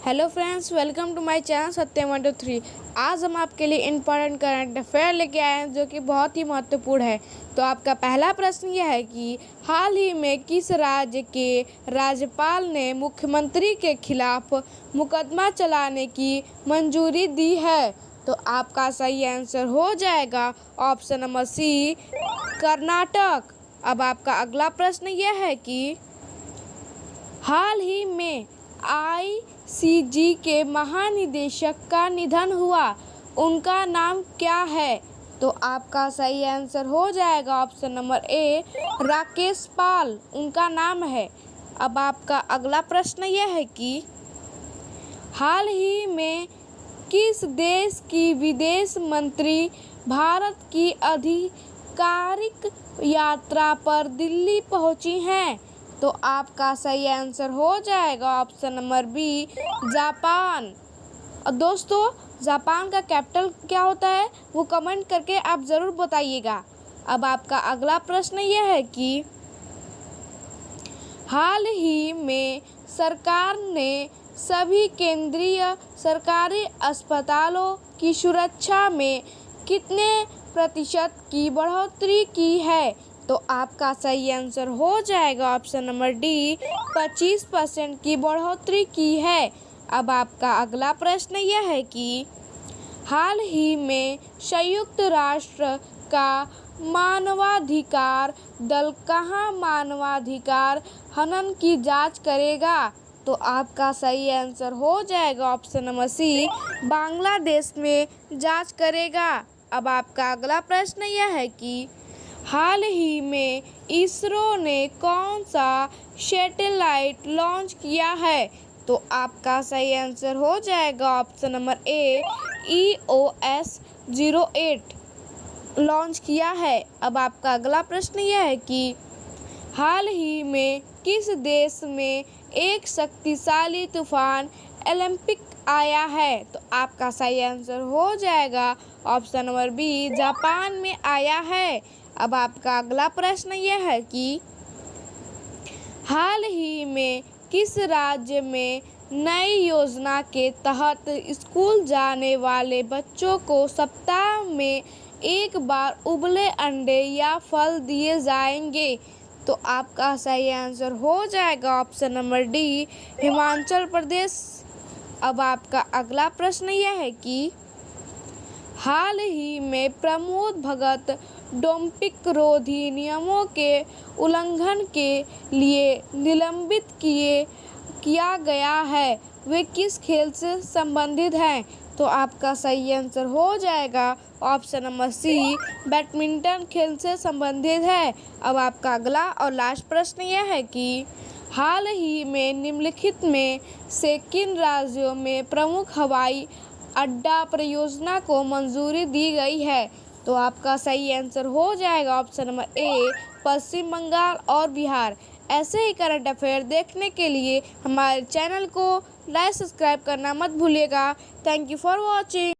Hello friends, welcome to my channel Satyam 123। आज हम आपके लिए इम्पोर्टेंट करंट अफेयर लेके आए हैं जो कि बहुत ही महत्वपूर्ण है। तो आपका पहला प्रश्न यह है कि हाल ही में किस राज्य के राज्यपाल ने मुख्यमंत्री के खिलाफ मुकदमा चलाने की मंजूरी दी है। तो आपका सही आंसर हो जाएगा ऑप्शन नंबर सी, कर्नाटक। अब आपका अगला प्रश्न यह है कि हाल ही में आईसीजे के महानिदेशक का निधन हुआ, उनका नाम क्या है। तो आपका सही आंसर हो जाएगा ऑप्शन नंबर ए, राकेश पाल उनका नाम है। अब आपका अगला प्रश्न यह है कि हाल ही में किस देश की विदेश मंत्री भारत की आधिकारिक यात्रा पर दिल्ली पहुंची हैं। तो आपका सही आंसर हो जाएगा ऑप्शन नंबर बी, जापान। और दोस्तों, जापान का कैपिटल क्या होता है वो कमेंट करके आप ज़रूर बताइएगा। अब आपका अगला प्रश्न यह है कि हाल ही में सरकार ने सभी केंद्रीय सरकारी अस्पतालों की सुरक्षा में कितने प्रतिशत की बढ़ोतरी की है। तो आपका सही आंसर हो जाएगा ऑप्शन नंबर डी, 25% की बढ़ोतरी की है। अब आपका अगला प्रश्न यह है कि हाल ही में संयुक्त राष्ट्र का मानवाधिकार दल कहाँ मानवाधिकार हनन की जांच करेगा। तो आपका सही आंसर हो जाएगा ऑप्शन नंबर सी, बांग्लादेश में जांच करेगा। अब आपका अगला प्रश्न यह है कि हाल ही में इसरो ने कौन सा सैटेलाइट लॉन्च किया है। तो आपका सही आंसर हो जाएगा option number A, EOS-08 launch किया है। अब आपका अगला प्रश्न यह है कि हाल ही में किस देश में एक शक्तिशाली तूफान ओलंपिक आया है। तो आपका सही आंसर हो जाएगा ऑप्शन नंबर बी, जापान में आया है। अब आपका अगला प्रश्न यह है कि हाल ही में किस राज्य में नई योजना के तहत स्कूल जाने वाले बच्चों को सप्ताह में एक बार उबले अंडे या फल दिए जाएंगे। तो आपका सही आंसर हो जाएगा option number D, Himachal Pradesh. अब आपका अगला प्रश्न यह है कि हाल ही में प्रमोद भगत डोपिंग रोधी नियमों के उल्लंघन के लिए निलंबित किया गया है, वे किस खेल से संबंधित हैं। तो आपका सही आंसर हो जाएगा ऑप्शन नंबर सी, बैडमिंटन खेल से संबंधित है। अब आपका अगला और लास्ट प्रश्न यह है कि हाल ही में निम्नलिखित में से किन राज्यों में प्रमुख हवाई अड्डा परियोजना को मंजूरी दी गई है। तो आपका सही आंसर हो जाएगा ऑप्शन नंबर ए, पश्चिम बंगाल और बिहार। ऐसे ही करंट अफेयर देखने के लिए हमारे चैनल को लाइक सब्सक्राइब करना मत भूलिएगा। Thank you for watching.